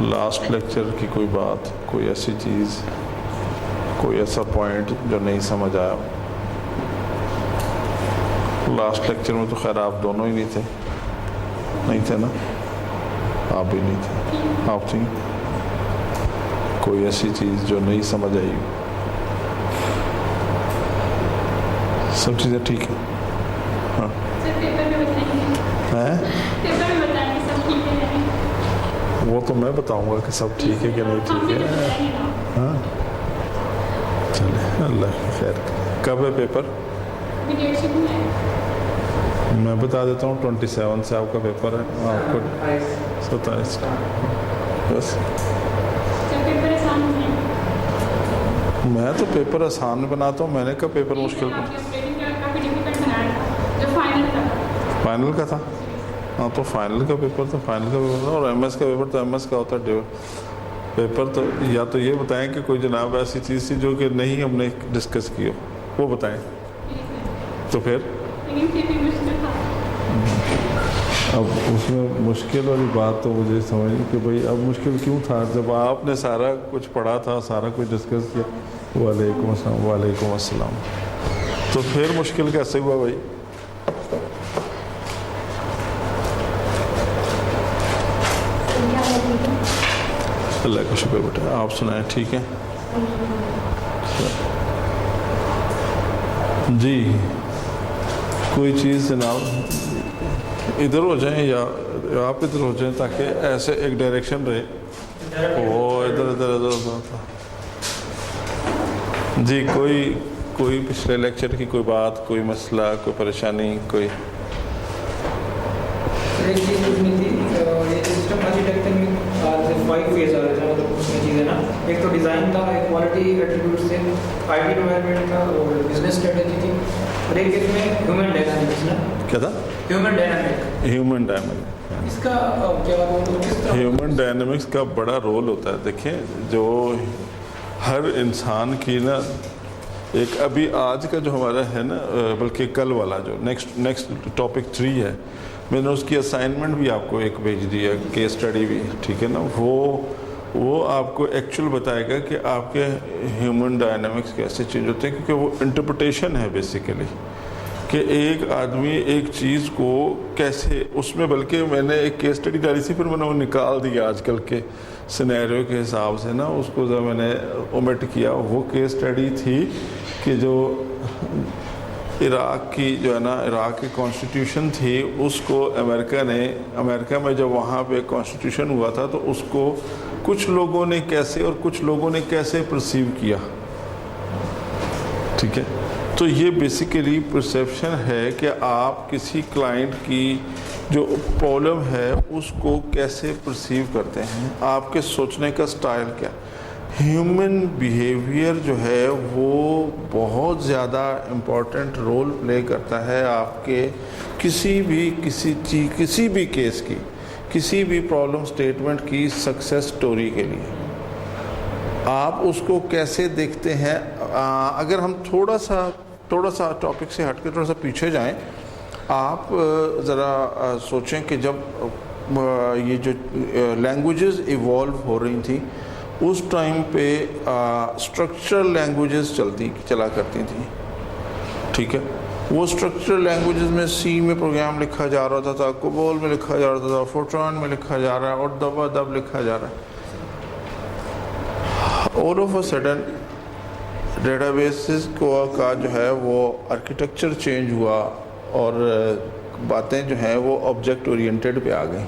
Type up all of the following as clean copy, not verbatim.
Last lecture کی کوئی بات، کوئی ایسی چیز، کوئی ایسا پوائنٹ جو نہیں سمجھ آیا؟ لاسٹ لیکچر میں تو خیر آپ دونوں ہی نہیں تھے، نہیں تھے نا؟ آپ بھی نہیں تھے، آپ تھیں؟ کوئی ایسی چیز جو نہیں سمجھ آئی؟ سب چیزیں ٹھیک ہیں؟ ہاں وہ تو میں بتاؤں گا کہ سب ٹھیک ہے کہ نہیں ٹھیک ہے. ہاں چلے اللہ کی خیر. کب ہے پیپر؟ میں بتا دیتا ہوں 27 سے آپ کا پیپر ہے، آپ کو 27 بس. میں تو پیپر آسان بناتا ہوں، میں نے کب پیپر مشکل فائنل کا تھا؟ ہاں تو فائنل کا پیپر تو فائنل کا پیپر تھا، اور ایم ایس کا پیپر تو ایم ایس کا ہوتا ہے پیپر. تو یا تو یہ بتائیں کہ کوئی جناب ایسی چیز تھی جو کہ نہیں ہم نے ڈسکس کی ہو، وہ بتائیں. تو پھر اب اس میں مشکل والی بات تو مجھے سمجھ کہ بھائی اب مشکل کیوں تھا جب آپ نے سارا کچھ پڑھا تھا، سارا کچھ ڈسکس کیا. وعلیکم السلام. وعلیکم السلام. تو پھر مشکل کیسے ہوا بھائی؟ اللہ کا شکر بیٹا. آپ سنائیں ٹھیک ہے جی؟ کوئی چیز جناب ادھر ہو جائیں یا آپ ادھر ہو جائیں تاکہ ایسے ایک ڈائریکشن رہے. وہ ادھر ادھر ادھر جی. کوئی پچھلے لیکچر کی کوئی بات، کوئی مسئلہ، کوئی پریشانی، کوئی ایک چیز پوچھنی تھی. یہ سسٹم آرکیٹیکچر میں 5 فیز آ رہے تھے، مطلب اس میں چیزیں نا، ایک تو ڈیزائن تھا، ایک کوالٹی ایٹریبیوٹس تھے، آئی ٹی ڈیولپمنٹ تھا، اور بزنس اسٹریٹجی تھی، اور ایک اس میں ہیومن ڈائنامکس نا. کیا تھا؟ Human dynamic. Human dynamic. اس کا کیا کس طرح؟ ہیومن ڈائنامکس کا بڑا رول ہوتا ہے. دیکھیں جو ہر انسان کی نا ایک ابھی آج کا جو ہمارا ہے نا، بلکہ کل والا جو نیکسٹ ٹاپک 3 ہے، میں نے اس کی اسائنمنٹ بھی آپ کو ایک بھیج دی ہے، کیس اسٹڈی بھی، ٹھیک ہے نا. وہ آپ کو ایکچوئل بتائے گا کہ آپ کے ہیومن ڈائنامکس کیسے چینج ہوتے ہیں، کیونکہ وہ انٹرپریٹیشن ہے بیسیکلی کہ ایک آدمی ایک چیز کو کیسے اس میں. بلکہ میں نے ایک کیس اسٹڈی ڈالی تھی، پھر میں نے وہ نکال دیا آج کل کے سینیریو کے حساب سے نا، اس کو میں نے اومٹ کیا. وہ کیس اسٹڈی تھی کہ جو عراق کی جو ہے نا، عراق کی کانسٹیٹیوشن تھی، اس کو امریکہ میں جب وہاں پہ کانسٹیٹیوشن ہوا تھا تو اس کو کچھ لوگوں نے کیسے اور کچھ لوگوں نے کیسے پرسیو کیا. ٹھیک ہے. تو یہ بیسیکلی پرسیپشن ہے کہ آپ کسی کلائنٹ کی جو پرابلم ہے اس کو کیسے پرسیو کرتے ہیں، آپ کے سوچنے کا سٹائل کیا. ہیومن بیہیویئر جو ہے وہ بہت زیادہ امپورٹنٹ رول پلے کرتا ہے آپ کے کسی بھی کیس کی، کسی بھی پرابلم سٹیٹمنٹ کی سکسیس سٹوری کے لیے. آپ اس کو کیسے دیکھتے ہیں. اگر ہم تھوڑا سا ٹاپک سے ہٹ کے تھوڑا سا پیچھے جائیں، آپ ذرا سوچیں کہ جب یہ جو لینگویجز ایوالو ہو رہی تھیں اس ٹائم پہ اسٹرکچرل لینگویجز چلا کرتی تھیں. ٹھیک ہے. وہ اسٹرکچرل لینگویجز میں سی میں پروگرام لکھا جا رہا تھا، کوبول میں لکھا جا رہا تھا، فورٹران میں لکھا جا رہا ہے، اور دبا دب لکھا جا رہا ہے. All of a sudden databases کا جو ہے وہ آرکیٹیکچر چینج ہوا اور باتیں جو ہیں وہ آبجیکٹ اورینٹیڈ پہ آ گئیں.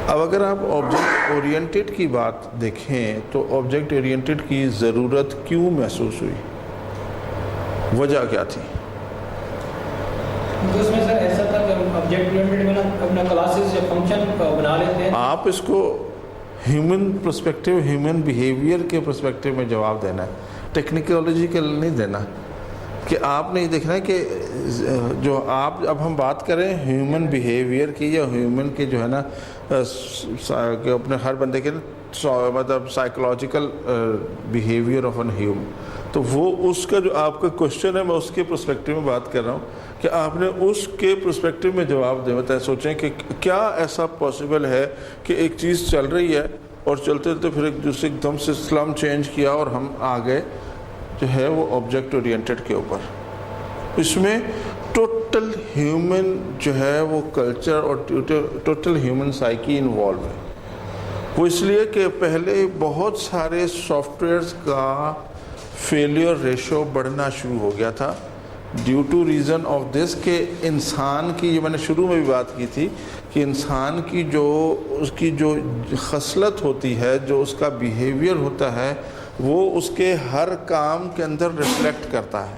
اب اگر آپ آبجیکٹ اورینٹیڈ کی بات دیکھیں تو آبجیکٹ اورینٹیڈ کی ضرورت کیوں محسوس ہوئی، وجہ کیا تھی؟ اس میں سر ایسا تھا کہ آبجیکٹ اورینٹیڈ میں اپنا کلاسز یا فنکشن بنا لیتے ہیں. آپ اس کو ہیومن پرسپیکٹیو، ہیومن بیہیویئر کے پرسپیکٹیو میں جواب دینا ہے، ٹیکنیکالوجیکل نہیں دینا. کہ آپ نے یہ دیکھنا ہے کہ جو اب ہم بات کریں ہیومن بیہیویئر کی یا ہیومن کے جو ہے نا کہ اپنے ہر بندے کے مطلب psychological behaviour of an human, تو وہ اس کا جو آپ کا کوشچن ہے میں اس کے پرسپیکٹیو میں بات کر رہا ہوں کہ آپ نے اس کے پرسپیکٹو میں جواب دے بتائیں. سوچیں کہ کیا ایسا پاسبل ہے کہ ایک چیز چل رہی ہے اور چلتے چلتے پھر ایک دوسرے ایک دم سے اسلام چینج کیا اور ہم آگے جو ہے وہ آبجیکٹ اورینٹڈ کے اوپر. اس میں ٹوٹل ہیومن جو ہے وہ کلچر اور ٹوٹل ہیومن سائیکی انوالو ہے. وہ اس لیے کہ پہلے بہت سارے سافٹ ویئرز کا فیلیئر ریشو بڑھنا شروع ہو گیا تھا due to reason of this کہ انسان کی، یہ میں نے شروع میں بھی بات کی تھی کہ انسان کی جو اس کی جو خصلت ہوتی ہے، جو اس کا بیہیویئر ہوتا ہے، وہ اس کے ہر کام کے اندر ریفلیکٹ کرتا ہے.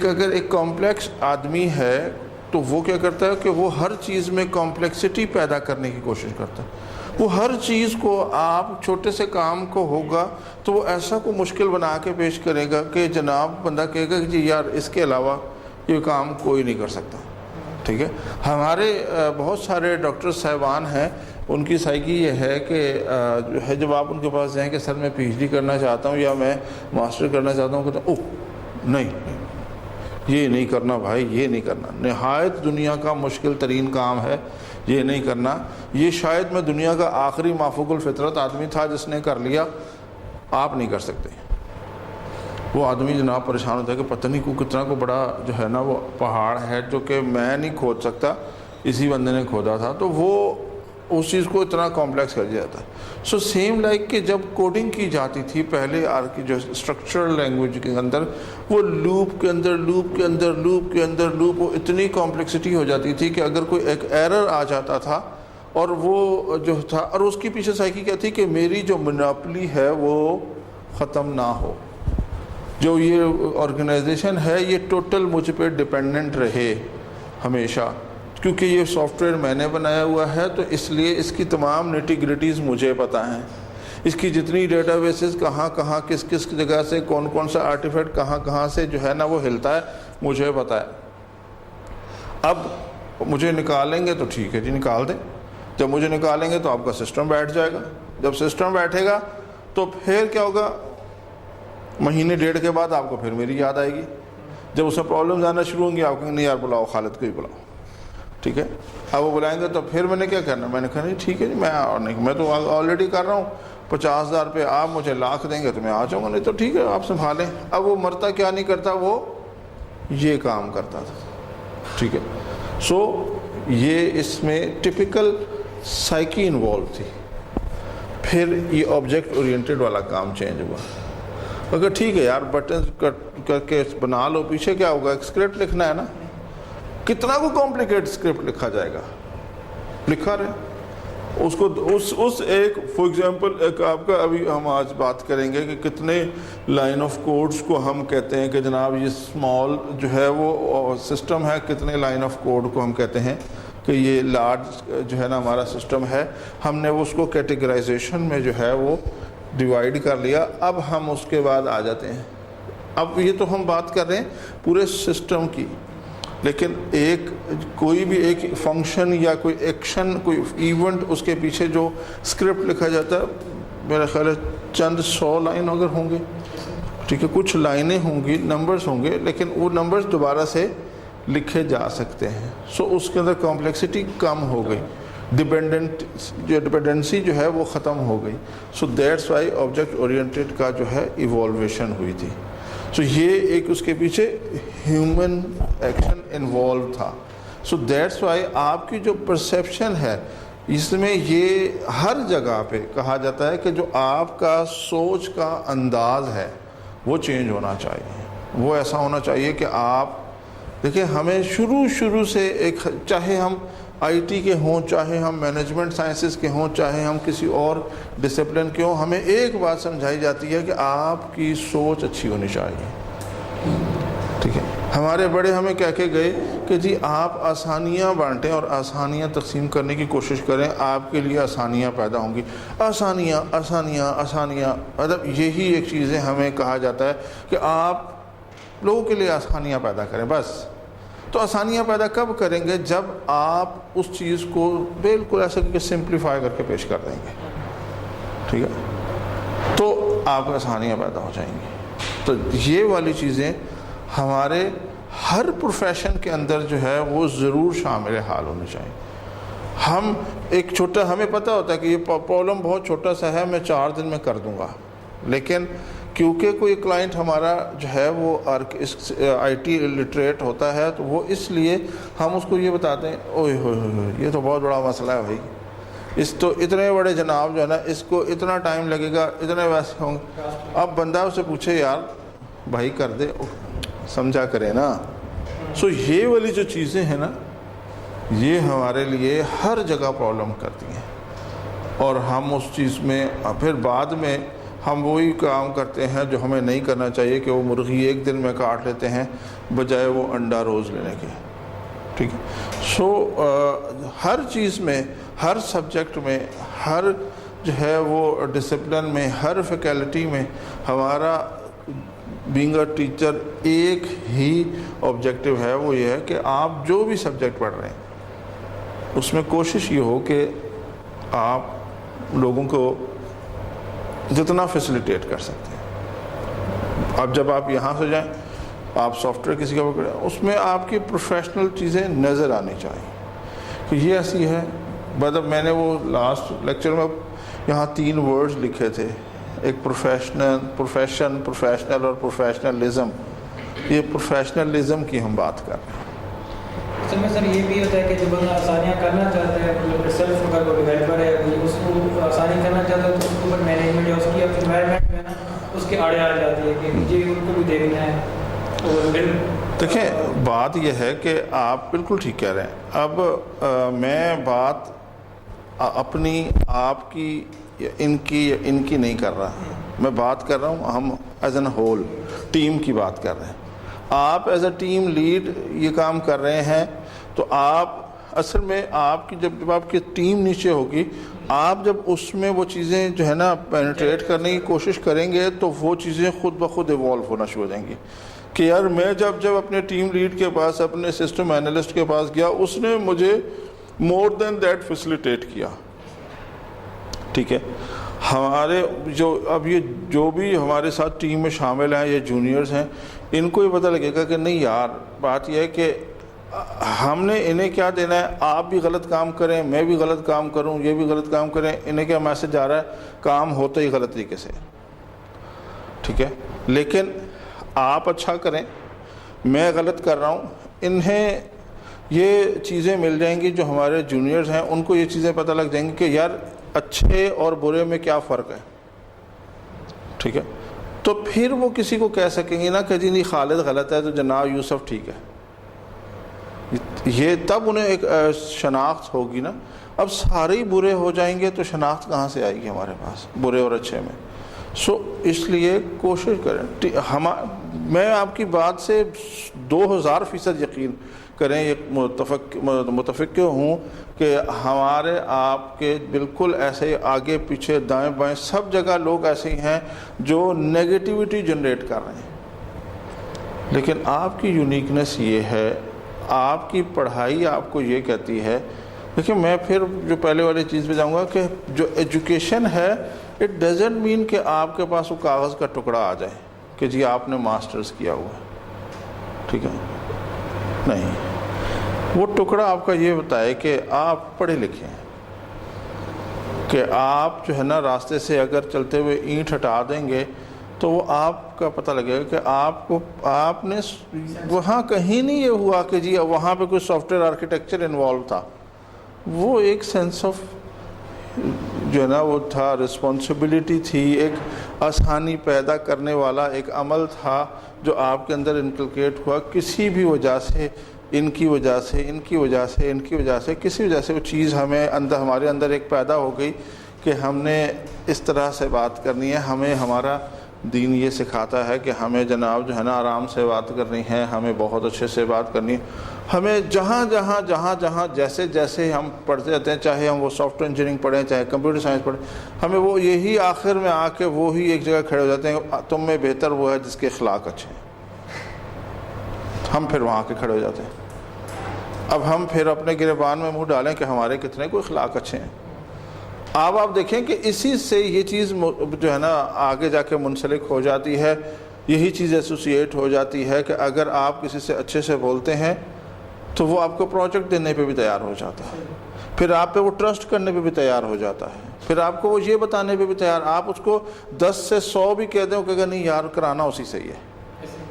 اگر ایک کمپلیکس آدمی ہے تو وہ کیا کرتا ہے کہ وہ ہر چیز میں کمپلیکسٹی پیدا کرنے کی کوشش کرتا ہے. وہ ہر چیز کو، آپ چھوٹے سے کام کو ہوگا تو وہ ایسا کو مشکل بنا کے پیش کرے گا کہ جناب بندہ کہے گا کہ جی یار اس کے علاوہ یہ کام کوئی نہیں کر سکتا. ٹھیک ہے. ہمارے بہت سارے ڈاکٹر صاحبان ہیں، ان کی سائیکی یہ ہے کہ جو ہے جب آپ ان کے پاس جائیں کہ سر میں پی ایچ ڈی کرنا چاہتا ہوں یا میں ماسٹر کرنا چاہتا ہوں، کہتے ہیں اوہ نہیں، یہ نہیں کرنا بھائی، یہ نہیں کرنا، نہایت دنیا کا مشکل ترین کام ہے، یہ نہیں کرنا. یہ شاید میں دنیا کا آخری مافوق الفطرت آدمی تھا جس نے کر لیا، آپ نہیں کر سکتے. وہ آدمی جناب پریشان ہوتا ہے کہ پتہ نہیں کتنا کو بڑا جو ہے نا وہ پہاڑ ہے جو کہ میں نہیں کھود سکتا، اسی بندے نے کھودا تھا، تو وہ اس چیز کو اتنا کمپلیکس کر دیا جاتا ہے. سو سیم لائک کہ جب کوڈنگ کی جاتی تھی پہلے کی جو اسٹرکچرل لینگویج کے اندر، وہ لوپ کے اندر لوپ کے اندر لوپ کے اندر لوپ، وہ اتنی کمپلیکسٹی ہو جاتی تھی کہ اگر کوئی ایک ایرر آ جاتا تھا اور وہ جو تھا، اور اس کی پیچھے سائیکی کیا تھی کہ میری جو مناپلی ہے وہ ختم نہ ہو، جو یہ آرگنائزیشن ہے یہ ٹوٹل مجھ پہ ڈپینڈنٹ رہے ہمیشہ، کیونکہ یہ سافٹ ویئر میں نے بنایا ہوا ہے تو اس لیے اس کی تمام نیٹی گریٹیز مجھے پتہ ہیں، اس کی جتنی ڈیٹا بیسز کہاں کہاں کس کس جگہ سے کون کون سا آرٹیفیکٹ کہاں کہاں سے جو ہے نا وہ ہلتا ہے مجھے پتہ ہے. اب مجھے نکالیں گے تو ٹھیک ہے جی نکال دیں، جب مجھے نکالیں گے تو آپ کا سسٹم بیٹھ جائے گا. جب سسٹم بیٹھے گا تو پھر کیا ہوگا، مہینے ڈیڑھ کے بعد آپ کو پھر میری یاد آئے گی. جب اس میں پرابلمز آنا شروع ہوں گی آپ کہیں گے نہیں یار بلاؤ خالد کو ہی بلاؤ. ٹھیک ہے. اب وہ بلائیں گے تو پھر میں نے کیا کرنا، میں نے کہا نہیں ٹھیک ہے جی میں اور نہیں، میں تو آلریڈی کر رہا ہوں 50,000 پہ، آپ مجھے لاکھ دیں گے تو میں آ جاؤں گا، نہیں تو ٹھیک ہے آپ سنبھالیں. اب وہ مرتا کیا نہیں کرتا، وہ یہ کام کرتا تھا. ٹھیک ہے. سو یہ اس میں ٹپیکل سائیکی انوالو تھی. پھر یہ آبجیکٹ اورینٹڈ والا کام چینج ہوا. اگر ٹھیک ہے یار بٹن کر کے بنا لو، پیچھے کیا ہوگا، ایک اسکرپٹ لکھنا ہے نا، کتنا کو کمپلیکیٹ اسکرپٹ لکھا جائے گا، لکھا رہے اس کو اس ایک فار ایگزامپل ایک آپ کا ابھی ہم آج بات کریں گے کہ کتنے لائن آف کوڈز کو ہم کہتے ہیں کہ جناب یہ اسمال جو ہے وہ سسٹم ہے، کتنے لائن آف کوڈ کو ہم کہتے ہیں کہ یہ لارج جو ہے نا ہمارا سسٹم ہے. ہم نے اس کو کیٹیگرائزیشن میں جو ہے وہ ڈیوائیڈ کر لیا. اب ہم اس کے بعد آ جاتے ہیں، اب یہ تو ہم بات کر رہے ہیں پورے سسٹم کی، لیکن کوئی بھی ایک فنکشن یا کوئی ایکشن کوئی ایونٹ اس کے پیچھے جو اسکرپٹ لکھا جاتا ہے میرا خیال ہے چند 100 لائن اگر ہوں گے. ٹھیک ہے. کچھ لائنیں ہوں گی، نمبرز ہوں گے، لیکن وہ نمبرز دوبارہ سے لکھے جا سکتے ہیں. سو اس کے اندر کمپلیکسٹی کم ہو گئی، ڈپینڈنسی جو ہے وہ ختم ہو گئی. So that's why object oriented کا جو ہے ایوالویشن ہوئی تھی. سو یہ ایک اس کے پیچھے ہیومن ایکشن انوالو تھا. سو دیٹس وائی آپ کی جو پرسیپشن ہے اس میں یہ ہر جگہ پہ کہا جاتا ہے کہ جو آپ کا سوچ کا انداز ہے وہ چینج ہونا چاہیے. وہ ایسا ہونا چاہیے کہ آپ دیکھیں ہمیں شروع سے ایک، چاہے ہم آئی ٹی کے ہوں، چاہے ہم مینجمنٹ سائنسز کے ہوں، چاہے ہم کسی اور ڈسپلن کے ہوں، ہمیں ایک بات سمجھائی جاتی ہے کہ آپ کی سوچ اچھی ہونی چاہیے. ٹھیک ہے. ہمارے بڑے ہمیں کہہ کے گئے کہ جی آپ آسانیاں بانٹیں اور آسانیاں تقسیم کرنے کی کوشش کریں، آپ کے لیے آسانیاں پیدا ہوں گی. آسانیاں آسانیاں آسانیاں، مطلب یہی ایک چیزیں ہمیں کہا جاتا ہے کہ آپ لوگوں کے لیے آسانیاں پیدا کریں بس. تو آسانیاں پیدا کب کریں گے، جب آپ اس چیز کو بالکل ایسا کہ سمپلیفائی کر کے پیش کر دیں گے. ٹھیک ہے. تو آپ کو آسانیاں پیدا ہو جائیں گی. تو یہ والی چیزیں ہمارے ہر پروفیشن کے اندر جو ہے وہ ضرور شامل حال ہونی چاہیے. ہم ایک چھوٹا ہمیں پتہ ہوتا ہے کہ یہ پرابلم بہت چھوٹا سا ہے, میں 4 دن میں کر دوں گا, لیکن کیونکہ کوئی کلائنٹ ہمارا جو ہے وہ آئی ٹی لٹریٹ ہوتا ہے تو وہ اس لیے ہم اس کو یہ بتاتے ہیں اوہ ہوئے یہ تو بہت بڑا مسئلہ ہے بھائی, اس تو اتنے بڑے جناب جو ہے نا اس کو اتنا ٹائم لگے گا, اتنے ویسے ہوں گے. اب بندہ اسے پوچھے یار بھائی کر دے, سمجھا کرے نا. سو یہ والی جو چیزیں ہیں نا یہ ہمارے لیے ہر جگہ پرابلم کرتی ہیں, اور ہم اس چیز میں پھر بعد میں ہم وہی کام کرتے ہیں جو ہمیں نہیں کرنا چاہیے کہ وہ مرغی ایک دن میں کاٹ لیتے ہیں بجائے وہ انڈا روز لینے کے. ٹھیک ہے. سو ہر چیز میں, ہر سبجیکٹ میں, ہر جو ہے وہ ڈسپلن میں, ہر فیکلٹی میں ہمارا بینگ اے ٹیچر ایک ہی آبجیکٹیو ہے, وہ یہ ہے کہ آپ جو بھی سبجیکٹ پڑھ رہے ہیں اس میں کوشش یہ ہو کہ آپ لوگوں کو جتنا فیسیلیٹیٹ کر سکتے ہیں. اب جب آپ یہاں سے جائیں, آپ سافٹ ویئر کسی کا پکڑیں, اس میں آپ کی پروفیشنل چیزیں نظر آنی چاہیے کہ یہ ایسی ہے. مطلب میں نے وہ لاسٹ لیکچر میں یہاں 3 ورڈز لکھے تھے, ایک پروفیشنل اور پروفیشنلزم. یہ پروفیشنلزم کی ہم بات کر رہے ہیں. اصل میں سر یہ بھی ہوتا ہے کہ جو بندہ آسانیاں کرنا چاہتا ہے, مطلب سیلف اگر کوئی ڈیولپر ہے اس کو آسانی کرنا چاہتا ہے تو اس کے اوپر مینجمنٹ یا اس کی انوائرمنٹ میں نا اس کے آڑے آ جاتی ہے کہ مجھے ان کو بھی دیکھنا ہے. دیکھیں بات یہ ہے کہ آپ بالکل ٹھیک کہہ رہے ہیں. اب میں بات اپنی آپ کی ان کی نہیں کر رہا, میں بات کر رہا ہوں ہم ایز این ہول ٹیم کی بات کر رہے ہیں. آپ ایز اے ٹیم لیڈ یہ کام کر رہے ہیں تو آپ اصل میں آپ کی جب آپ کی ٹیم نیچے ہوگی, آپ جب اس میں وہ چیزیں جو ہے نا پینیٹریٹ کرنے کی کوشش کریں گے تو وہ چیزیں خود بخود ایوالو ہونا شروع ہو جائیں گی کہ یار میں جب اپنے ٹیم لیڈ کے پاس, اپنے سسٹم اینالسٹ کے پاس گیا, اس نے مجھے مور دین دیٹ فیسیلیٹیٹ کیا. ٹھیک ہے. ہمارے یہ جو بھی ہمارے ساتھ ٹیم میں شامل ہیں, یہ جونیئرز ہیں, ان کو یہ پتہ لگے گا کہ نہیں یار بات یہ ہے کہ ہم نے انہیں کیا دینا ہے, آپ بھی غلط کام کریں, میں بھی غلط کام کروں, یہ بھی غلط کام کریں, انہیں کیا میسج آ رہا ہے, کام ہوتا ہی غلط طریقے سے. ٹھیک ہے. لیکن آپ اچھا کریں, میں غلط کر رہا ہوں, انہیں یہ چیزیں مل جائیں گی. جو ہمارے جونیئرز ہیں ان کو یہ چیزیں پتہ لگ جائیں گی کہ یار اچھے اور برے میں کیا فرق ہے. ٹھیک ہے. تو پھر وہ کسی کو کہہ سکیں گے نا کہ جی نہیں خالد غلط ہے تو جناب یوسف ٹھیک ہے. یہ تب انہیں ایک شناخت ہوگی نا. اب سارے ہی برے ہو جائیں گے تو شناخت کہاں سے آئے گی ہمارے پاس برے اور اچھے میں. سو اس لیے کوشش کریں. میں آپ کی بات سے 2000% یقین کریں, یہ متفق ہوں کہ ہمارے آپ کے بالکل ایسے آگے پیچھے دائیں بائیں سب جگہ لوگ ایسے ہی ہیں جو نیگیٹیوٹی جنریٹ کر رہے ہیں. لیکن آپ کی یونیکنیس یہ ہے, آپ کی پڑھائی آپ کو یہ کہتی ہے. دیکھیں میں پھر جو پہلے والی چیز پہ جاؤں گا کہ جو ایجوکیشن ہے اٹ ڈزنٹ مین کہ آپ کے پاس وہ کاغذ کا ٹکڑا آ جائے کہ جی آپ نے ماسٹرز کیا ہوا ہے. ٹھیک ہے. نہیں, وہ ٹکڑا آپ کا یہ بتائے کہ آپ پڑھے لکھے ہیں, کہ آپ جو ہے نا راستے سے اگر چلتے ہوئے اینٹ ہٹا دیں گے تو وہ آپ کا پتہ لگے گا کہ آپ نے وہاں کہیں نہیں یہ ہوا کہ جی وہاں پہ کوئی سافٹ ویئر آرکیٹیکچر انوالو تھا. وہ ایک سینس آف جو ہے نا وہ تھا, رسپانسبلٹی تھی, ایک آسانی پیدا کرنے والا ایک عمل تھا جو آپ کے اندر انکلکیٹ ہوا. کسی بھی وجہ سے, ان کی وجہ سے کسی وجہ سے وہ چیز ہمارے اندر ایک پیدا ہو گئی کہ ہم نے اس طرح سے بات کرنی ہے. ہمیں ہمارا دین یہ سکھاتا ہے کہ ہمیں جناب جو ہے نا آرام سے بات کرنی ہے, ہمیں بہت اچھے سے بات کرنی ہے. ہمیں جہاں جیسے ہم پڑھتے جاتے ہیں, چاہے ہم وہ سافٹ ویئر انجینئرنگ پڑھیں, چاہے کمپیوٹر سائنس پڑھیں, ہمیں وہ یہی آخر میں آ کے وہی ایک جگہ کھڑے ہو جاتے ہیں, تم میں بہتر وہ ہے جس کے اخلاق اچھے ہیں. ہم پھر وہاں کے کھڑے ہو جاتے ہیں. اب ہم پھر اپنے گریبان میں منہ ڈالیں کہ ہمارے کتنے کو اخلاق اچھے ہیں. اب آپ دیکھیں کہ اسی سے یہ چیز جو ہے نا آگے جا کے منسلک ہو جاتی ہے یہی چیز ایسوسیٹ ہو جاتی ہے کہ اگر آپ کسی سے اچھے سے بولتے ہیں تو وہ آپ کو پروجیکٹ دینے پہ بھی تیار ہو جاتا ہے، پھر آپ پہ وہ ٹرسٹ کرنے پہ بھی تیار ہو جاتا ہے، پھر آپ کو وہ یہ بتانے پہ بھی تیار، آپ اس کو 10 سے 100 بھی کہہ دیں، وہ کہے گا نہیں یار کرانا اسی سے ہی ہے،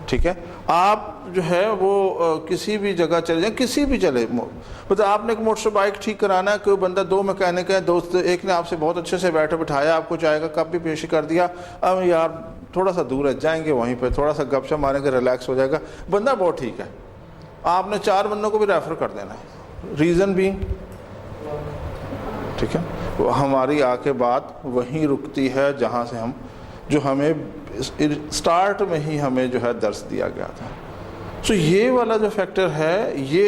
ٹھیک ہے۔ آپ جو ہے وہ کسی بھی جگہ چلے جائیں، کسی بھی چلے، مطلب آپ نے ایک موٹر بائک ٹھیک کرانا ہے، کوئی بندہ 2 میکینک ہے، دوست ایک نے آپ سے بہت اچھے سے بیٹھے بٹھایا، آپ کو چائے کا کپ بھی پیش کر دیا، اب یار تھوڑا سا دور ہے، جائیں گے وہیں پہ تھوڑا سا گپ شپ ماریں گے، ریلیکس ہو جائے گا، بندہ بہت ٹھیک ہے، آپ نے 4 بندوں کو بھی ریفر کر دینا ہے، ریزن بھی ٹھیک ہے، ہماری آ کے بات وہیں رکتی ہے جہاں سے جو ہمیں سٹارٹ میں ہی ہمیں جو ہے درس دیا گیا تھا۔ سو یہ والا جو فیکٹر ہے، یہ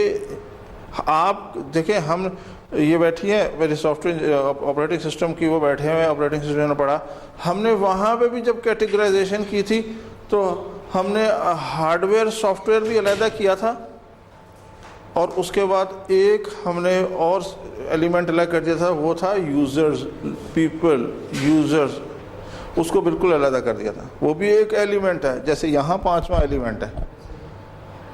آپ دیکھیں، ہم یہ بیٹھی ہیں میری سافٹ ویئر آپریٹنگ سسٹم کی، وہ بیٹھے ہوئے آپریٹنگ سسٹم نے پڑھا، ہم نے وہاں پہ بھی جب کیٹیگرائزیشن کی تھی تو ہم نے ہارڈ ویئر سافٹ ویئر بھی علیحدہ کیا تھا، اور اس کے بعد ایک ہم نے اور ایلیمنٹ الگ کر دیا تھا، وہ تھا یوزرز، پیپل، یوزرز، اس کو بالکل علیحدہ کر دیا تھا، وہ بھی ایک ایلیمنٹ ہے، جیسے یہاں 5واں ایلیمنٹ ہے،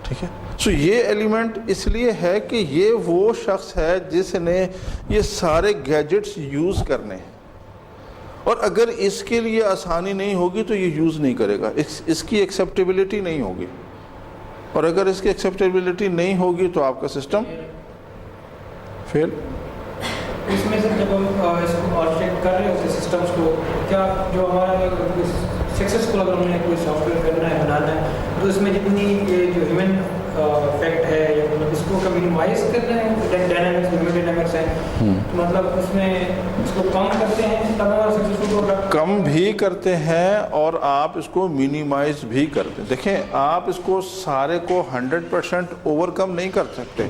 ٹھیک ہے۔ سو یہ ایلیمنٹ اس لیے ہے کہ یہ وہ شخص ہے جس نے یہ سارے گیجٹس یوز کرنے ہیں، اور اگر اس کے لیے آسانی نہیں ہوگی تو یہ یوز نہیں کرے گا، اس کی ایکسیپٹیبلٹی نہیں ہوگی، اور اگر اس کی ایکسیپٹیبلٹی نہیں ہوگی تو آپ کا سسٹم فیل۔ اس میں سے جب ہم اس کو آرکیٹیکٹ کر رہے ہوتے ہیں سسٹمس کو، کیا جو ہمارا سکسیسفل اگر ہم نے کوئی سافٹ ویئر کرنا ہے، بنانا ہے، تو اس میں جتنی یہ جو ہیومن فیکٹ ہے یا اس کو مینیمائز کرنا ہے، ڈائنامکس ہیومن ڈائنامکس ہے، مطلب اس میں اس کو کم کرتے ہیں تب ہمارا سکسیسفل پروڈکٹ کم بھی کرتے ہیں اور آپ اس کو مینیمائز بھی کرتے ہیں۔ دیکھیں آپ اس کو سارے کو 100% اوور کم نہیں کر سکتے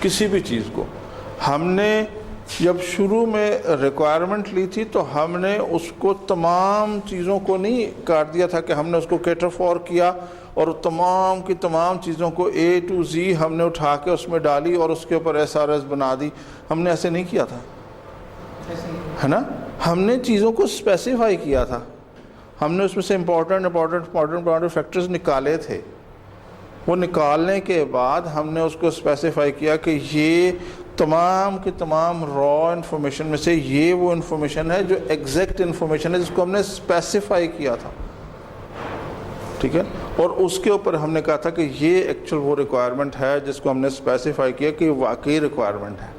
کسی بھی چیز کو۔ ہم نے جب شروع میں ریکوائرمنٹ لی تھی تو ہم نے اس کو تمام چیزوں کو نہیں کاٹ دیا تھا کہ ہم نے اس کو کیٹر فور کیا اور تمام کی تمام چیزوں کو A to Z ہم نے اٹھا کے اس میں ڈالی اور اس کے اوپر SRS بنا دی، ہم نے ایسے نہیں کیا تھا، ہے نا۔ ہم نے چیزوں کو اسپیسیفائی کیا تھا، ہم نے اس میں سے امپورٹنٹ فیکٹرز نکالے تھے، وہ نکالنے کے بعد ہم نے اس کو اسپیسیفائی کیا کہ یہ تمام کی تمام را انفارمیشن میں سے یہ وہ انفارمیشن ہے جو ایگزیکٹ انفارمیشن ہے جس کو ہم نے اسپیسیفائی کیا تھا، ٹھیک ہے، اور اس کے اوپر ہم نے کہا تھا کہ یہ ایکچوئل وہ ریکوائرمنٹ ہے جس کو ہم نے اسپیسیفائی کیا کہ واقعی ریکوائرمنٹ ہے،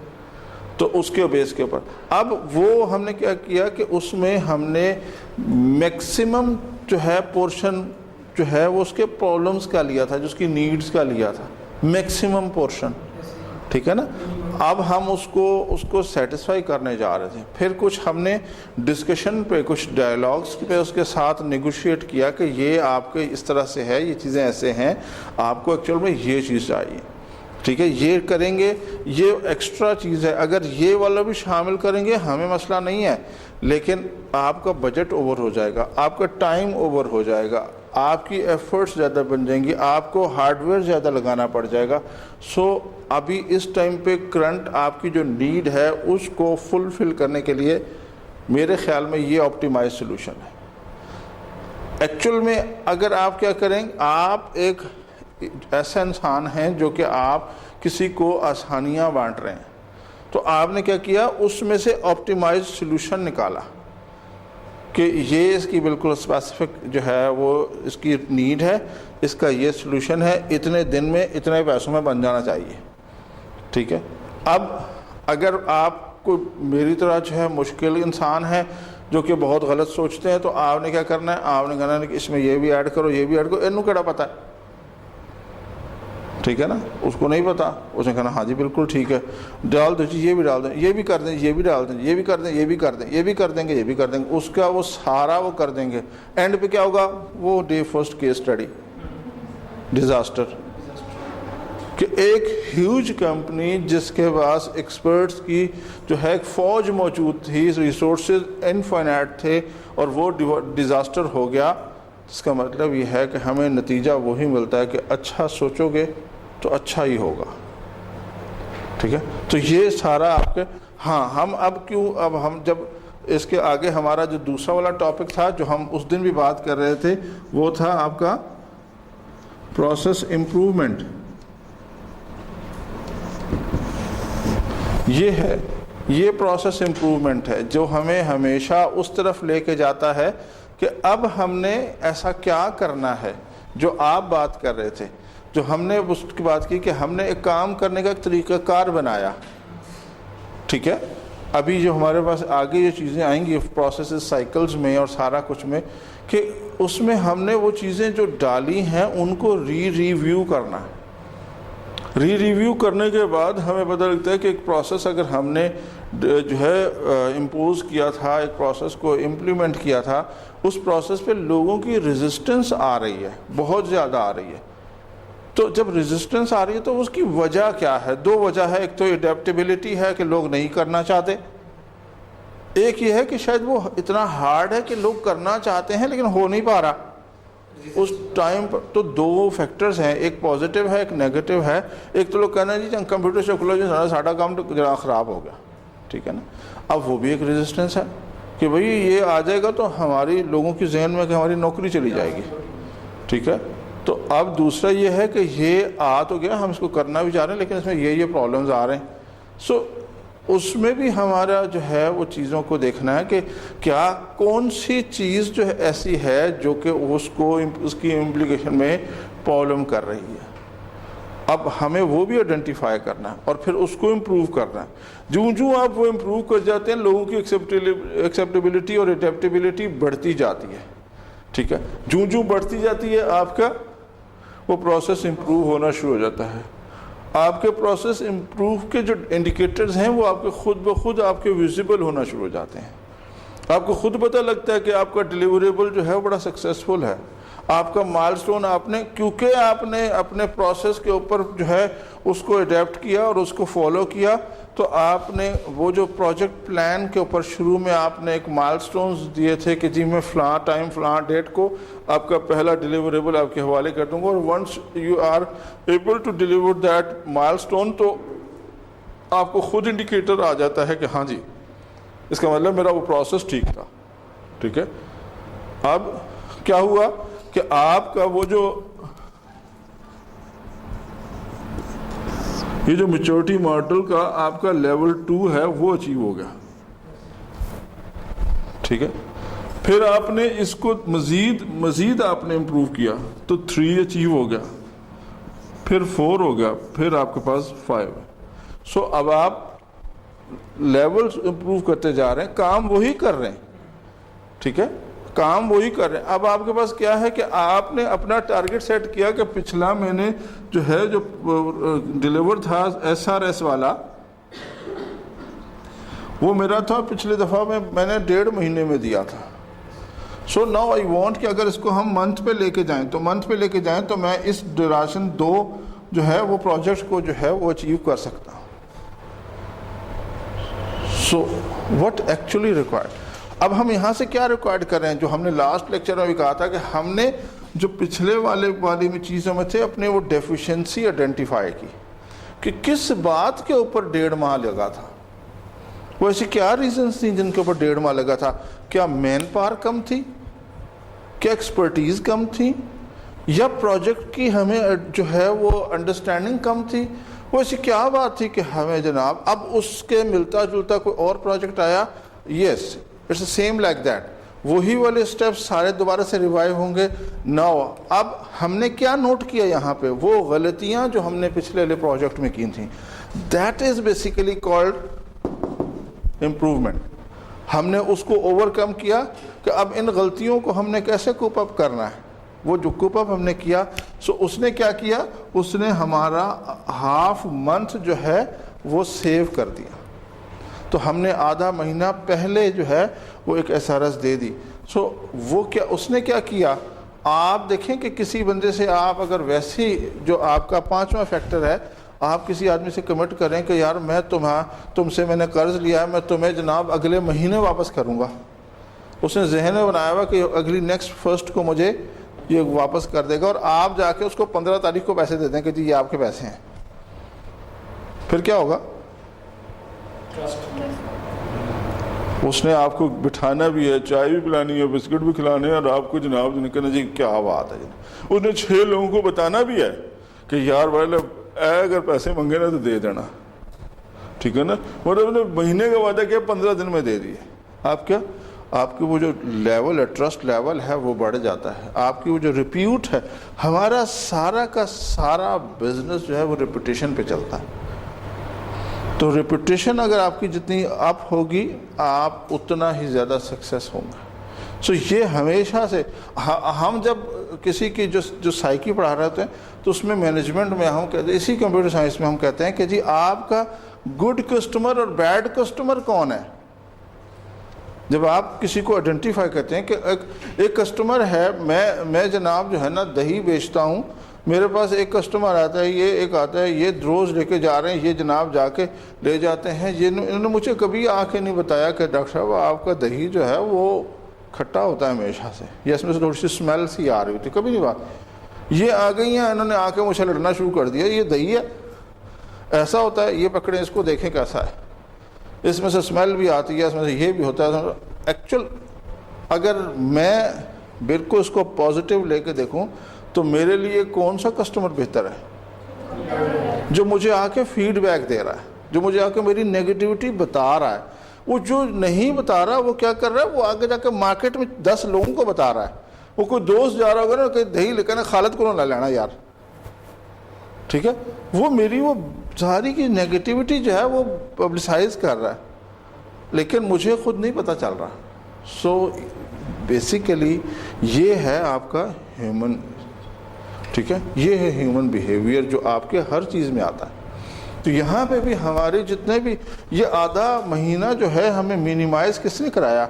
تو اس کے بیس کے اوپر اب وہ ہم نے کیا کیا کہ اس میں ہم نے میکسیمم جو ہے پورشن جو ہے وہ اس کے پرابلمس کا لیا تھا، جو اس کی نیڈز کا لیا تھا، میکسیمم پورشن، ٹھیک ہے نا۔ اب ہم اس کو سیٹسفائی کرنے جا رہے تھے، پھر کچھ ہم نے ڈسکشن پہ، کچھ ڈائلاگس پہ اس کے ساتھ نیگوشیٹ کیا کہ یہ آپ کے اس طرح سے ہے، یہ چیزیں ایسے ہیں، آپ کو ایکچوئل میں یہ چیز چاہیے، ٹھیک ہے، یہ کریں گے، یہ ایکسٹرا چیز ہے، اگر یہ والا بھی شامل کریں گے ہمیں مسئلہ نہیں ہے، لیکن آپ کا بجٹ اوور ہو جائے گا، آپ کا ٹائم اوور ہو جائے گا، آپ کی ایفرٹس زیادہ بن جائیں گی، آپ کو ہارڈ ویئر زیادہ لگانا پڑ جائے گا۔ سو ابھی اس ٹائم پہ کرنٹ آپ کی جو نیڈ ہے اس کو فلفل کرنے کے لیے میرے خیال میں یہ آپٹیمائز سلوشن ہے۔ ایکچوئل میں اگر آپ کیا کریں، آپ ایک ایسا انسان ہیں جو کہ آپ کسی کو آسانیاں بانٹ رہے ہیں، تو آپ نے کیا کیا، اس میں سے آپٹیمائز سلوشن نکالا کہ یہ اس کی بالکل اسپیسیفک جو ہے وہ اس کی نیڈ ہے، اس کا یہ سلوشن ہے، اتنے دن میں اتنے پیسوں میں بن جانا چاہیے، ٹھیک ہے۔ اب اگر آپ کو میری طرح جو ہے مشکل انسان ہے جو کہ بہت غلط سوچتے ہیں، تو آپ نے کیا کرنا ہے، آپ نے کہنا ہے کہ اس میں یہ بھی ایڈ کرو، یہ بھی ایڈ کرو، انہوں کیڑا پتہ ہے، ٹھیک ہے نا، اس کو نہیں پتا، اس نے کہنا ہاں جی بالکل ٹھیک ہے، ڈال دو جی، یہ بھی ڈال دیں، یہ بھی کر دیں، یہ بھی ڈال دیں، یہ بھی کر دیں، یہ بھی کر دیں، یہ بھی کر دیں گے، یہ بھی کر دیں گے، اس کا وہ سارا وہ کر دیں گے، اینڈ پہ کیا ہوگا، وہ day first case study, disaster, کہ ایک ہیوج کمپنی جس کے پاس ایکسپرٹس کی جو ہے ایک فوج موجود تھی، ریسورسز انفائنائٹ تھے، اور وہ ڈیزاسٹر ہو گیا، اس کا مطلب یہ ہے کہ ہمیں نتیجہ وہی ملتا ہے کہ اچھا سوچو گے تو اچھا ہی ہوگا، ٹھیک ہے۔ تو یہ سارا آپ کے، ہاں ہم اب کیوں، اب ہم جب اس کے آگے ہمارا جو دوسرا والا ٹاپک تھا جو ہم اس دن بھی بات کر رہے تھے وہ تھا آپ کا پروسیس امپروومنٹ. یہ پروسیس امپروومنٹ ہے جو ہمیں ہمیشہ اس طرف لے کے جاتا ہے کہ اب ہم نے ایسا کیا کرنا ہے جو آپ بات کر رہے تھے, جو ہم نے اس کی بات کی کہ ہم نے ایک کام کرنے کا ایک طریقہ کار بنایا. ٹھیک ہے, ابھی جو ہمارے پاس آگے یہ چیزیں آئیں گی پروسیسز سائیکلز میں اور سارا کچھ میں, کہ اس میں ہم نے وہ چیزیں جو ڈالی ہیں ان کو ریویو کرنا ہے. ریویو کرنے کے بعد ہمیں پتہ لگتا ہے کہ ایک پروسیس اگر ہم نے جو ہے امپوز کیا تھا, ایک پروسیس کو امپلیمنٹ کیا تھا, اس پروسیس پہ لوگوں کی ریزسٹنس آ رہی ہے, بہت زیادہ آ رہی ہے. تو جب ریزسٹنس آ رہی ہے تو اس کی وجہ کیا ہے؟ 2 وجہ ہے. ایک تو اڈیپٹیبلٹی ہے کہ لوگ نہیں کرنا چاہتے, ایک یہ ہے کہ شاید وہ اتنا ہارڈ ہے کہ لوگ کرنا چاہتے ہیں لیکن ہو نہیں پا رہا اس ٹائم پر. تو 2 فیکٹرز ہیں, ایک پازیٹیو ہے ایک نیگیٹو ہے. ایک تو لوگ کہنا ہے جی کمپیوٹر سے کھلو جی ساڑھا کام تو ذرا خراب ہو گیا, ٹھیک ہے نا. اب وہ بھی ایک ریزسٹنس ہے کہ بھئی یہ آ جائے گا تو ہماری لوگوں کی ذہن میں کہ ہماری نوکری چلی جائے گی, ٹھیک ہے. تو اب دوسرا یہ ہے کہ یہ آ تو گیا, ہم اس کو کرنا بھی چاہ رہے ہیں لیکن اس میں یہ پرابلمز آ رہے ہیں. سو اس میں بھی ہمارا جو ہے وہ چیزوں کو دیکھنا ہے کہ کیا کون سی چیز جو ایسی ہے جو کہ اس کی امپلیکیشن میں پرابلم کر رہی ہے. اب ہمیں وہ بھی آئیڈینٹیفائی کرنا ہے اور پھر اس کو امپروو کرنا ہے. جو آپ وہ امپروو کر جاتے ہیں لوگوں کی ایکسیپٹیبلٹی اور اڈیپٹیبلٹی بڑھتی جاتی ہے, ٹھیک ہے. جو بڑھتی جاتی ہے آپ کا وہ پروسیس امپروو ہونا شروع ہو جاتا ہے. آپ کے پروسیس امپروو کے جو انڈیکیٹرز ہیں وہ آپ کے خود بخود آپ کے ویزیبل ہونا شروع ہو جاتے ہیں. آپ کو خود پتہ لگتا ہے کہ آپ کا ڈیلیوریبل جو ہے وہ بڑا سکسیسفل ہے. آپ کا مائل سٹون آپ نے کیونکہ آپ نے اپنے پروسیس کے اوپر جو ہے اس کو اڈیپٹ کیا اور اس کو فالو کیا, تو آپ نے وہ جو پروجیکٹ پلان کے اوپر شروع میں آپ نے ایک مائل سٹونز دیے تھے کہ جی میں فلاں ٹائم فلاں ڈیٹ کو آپ کا پہلا ڈیلیوریبل آپ کے حوالے کر دوں گا, اور once you are able to deliver that milestone تو آپ کو خود انڈیکیٹر آ جاتا ہے کہ ہاں جی اس کا مطلب میرا وہ پروسیس ٹھیک تھا, ٹھیک ہے. اب کیا ہوا کہ آپ کا وہ جو یہ جو میچورٹی ماڈل کا آپ کا لیول 2 ہے وہ اچیو ہو گیا, ٹھیک ہے. پھر آپ نے اس کو مزید آپ نے امپروو کیا تو 3 اچیو ہو گیا, پھر 4 ہو گیا, پھر آپ کے پاس 5 ہے. سو اب آپ لیولز امپروو کرتے جا رہے ہیں, کام وہی کر رہے ہیں, ٹھیک ہے, کام وہی کر رہے ہیں. اب آپ کے پاس کیا ہے کہ آپ نے اپنا ٹارگٹ سیٹ کیا کہ پچھلا میں نے جو ہے جو ڈیلیور تھا SRS والا وہ میرا تھا پچھلے دفعہ میں نے 1.5 مہینے میں دیا تھا. سو ناؤ آئی وانٹ کہ اگر اس کو ہم منتھ پہ لے کے جائیں تو میں اس ڈیوریشن 2 جو ہے وہ پروجیکٹ کو جو ہے وہ اچیو کر سکتا ہوں. So what actually required. اب ہم یہاں سے کیا ریکوائرڈ کر رہے ہیں, جو ہم نے لاسٹ لیکچر میں بھی کہا تھا کہ ہم نے جو پچھلے والی میں چیزوں میں تھے اپنے وہ ڈیفیشنسی آئیڈینٹیفائی کی کہ کس بات کے اوپر 1.5 ماہ لگا تھا. وہ ایسی کیا ریزنز تھیں جن کے اوپر 1.5 ماہ لگا تھا؟ کیا مین پاور کم تھی, کیا ایکسپرٹیز کم تھی, یا پروجیکٹ کی ہمیں جو ہے وہ انڈرسٹینڈنگ کم تھی؟ وہ ایسی کیا بات تھی کہ ہمیں جناب اب اس کے ملتا جلتا کوئی اور پروجیکٹ آیا, yes it's same like that, وہی والے اسٹیپس سارے دوبارہ سے ریوائیو ہوں گے. ناؤ اب ہم نے کیا نوٹ کیا یہاں پہ, وہ غلطیاں جو ہم نے پچھلے والے پروجیکٹ میں کی تھیں, that is basically called improvement. ہم نے اس کو اوور کم کیا کہ اب ان غلطیوں کو ہم نے کیسے کوپ اپ کرنا ہے. وہ جو کوپ اپ ہم نے کیا, سو اس نے کیا کیا, اس نے ہمارا ہاف منتھ جو ہے وہ سیو کر دیا. تو ہم نے آدھا مہینہ پہلے جو ہے وہ ایک SRS دے دی. سو وہ کیا اس نے کیا کیا, آپ دیکھیں کہ کسی بندے سے آپ اگر ویسی جو آپ کا 5واں فیکٹر ہے, آپ کسی آدمی سے کمٹ کریں کہ یار میں تم سے میں نے قرض لیا ہے, میں تمہیں جناب اگلے مہینے واپس کروں گا. اس نے ذہن میں بنایا ہوا کہ اگلی نیکسٹ 1 کو مجھے یہ واپس کر دے گا, اور آپ جا کے اس کو 15 تاریخ کو پیسے دے دیں کہ جی یہ آپ کے پیسے ہیں. پھر کیا ہوگا, اس نے آپ کو بٹھانا بھی ہے, چائے بھی پلانی ہے, بسکٹ بھی کھلانے ہیں, اور آپ کو جناب نے کہنا جی کیا بات ہے, اس نے 6 لوگوں کو بتانا بھی ہے کہ یار بھائی اگر پیسے منگے نا تو دے دینا, ٹھیک ہے نا. مطلب مہینے کا وعدہ کیا 15 دن میں دے دیے. آپ کی وہ جو لیول ہے, ٹرسٹ لیول ہے, وہ بڑھ جاتا ہے. آپ کی وہ جو ریپیوٹ ہے, ہمارا سارا کا سارا بزنس جو ہے وہ ریپوٹیشن پہ چلتا ہے. تو ریپوٹیشن اگر آپ کی جتنی اپ ہوگی, آپ اتنا ہی زیادہ سکسیس ہوں گے. سو یہ ہمیشہ سے ہم جب کسی کی جو سائیکی پڑھا رہے ہوتے ہیں تو اس میں مینجمنٹ میں ہم کہتے ہیں, اسی کمپیوٹر سائنس میں ہم کہتے ہیں کہ جی آپ کا گڈ کسٹمر اور بیڈ کسٹمر کون ہے. جب آپ کسی کو آئیڈینٹیفائی کرتے ہیں کہ ایک کسٹمر ہے, میں جناب جو ہے نا دہی بیچتا ہوں, میرے پاس ایک کسٹمر آتا ہے, یہ ایک آتا ہے, یہ روز لے کے جا رہے ہیں, یہ جناب جا کے لے جاتے ہیں. انہوں نے مجھے کبھی آ کے نہیں بتایا کہ ڈاکٹر صاحب آپ کا دہی جو ہے وہ کھٹا ہوتا ہے ہمیشہ سے, یا اس میں سے تھوڑی سی اسمیل سی آ رہی ہوتی, کبھی نہیں بات. یہ آ گئی ہیں, انہوں نے آ کے مجھے لڑنا شروع کر دیا, یہ دہی ہے, ایسا ہوتا ہے, یہ پکڑیں اس کو دیکھیں کیسا ہے, اس میں سے اسمیل بھی آتی ہے, اس میں سے یہ بھی ہوتا ہے. ایکچوئل اگر میں بالکل اس کو پازیٹیو لے کے دیکھوں تو میرے لیے کون سا کسٹمر بہتر ہے؟ جو مجھے آ کے فیڈ بیک دے رہا ہے, جو مجھے آ کے میری نیگیٹیوٹی بتا رہا ہے. وہ جو نہیں بتا رہا وہ کیا کر رہا ہے, وہ آگے جا کے مارکیٹ میں 10 لوگوں کو بتا رہا ہے. وہ کوئی دوست جا رہا ہوگا نا کہ دہی لے کے خالد کو نہ لینا یار, ٹھیک ہے, وہ میری وہ ساری کی نیگیٹیوٹی جو ہے وہ پبلسائز کر رہا ہے, لیکن مجھے خود نہیں پتہ چل رہا. سو بیسیکلی یہ ہے آپ کا ہیومن, ٹھیک ہے, یہ ہے ہیومن بیہیویئر جو آپ کے ہر چیز میں آتا ہے. تو یہاں پہ بھی ہمارے جتنے بھی یہ آدھا مہینہ جو ہے ہمیں مینیمائز کس نے کرایا,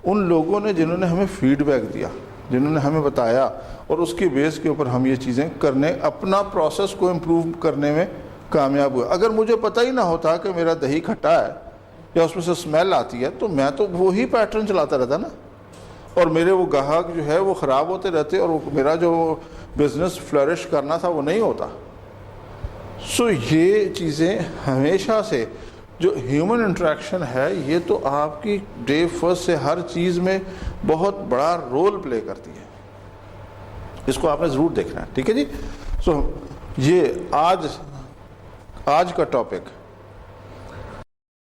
ان لوگوں نے جنہوں نے ہمیں فیڈ بیک دیا, جنہوں نے ہمیں بتایا, اور اس کی بیس کے اوپر ہم یہ چیزیں کرنے, اپنا پروسیس کو امپروو کرنے میں کامیاب ہوئے. اگر مجھے پتہ ہی نہ ہوتا کہ میرا دہی کھٹا ہے یا اس میں سے اسمیل آتی ہے, تو میں تو وہی پیٹرن چلاتا رہتا نا, اور میرے وہ گاہک جو ہے وہ خراب ہوتے رہتے, اور میرا جو بزنس فلرش کرنا تھا وہ نہیں ہوتا. سو یہ چیزیں ہمیشہ سے جو ہیومن انٹریکشن ہے, یہ تو آپ کی ڈے فرسٹ سے ہر چیز میں بہت بڑا رول پلے کرتی ہے. اس کو آپ نے ضرور دیکھنا ہے, ٹھیک ہے جی. سو یہ آج کا ٹاپک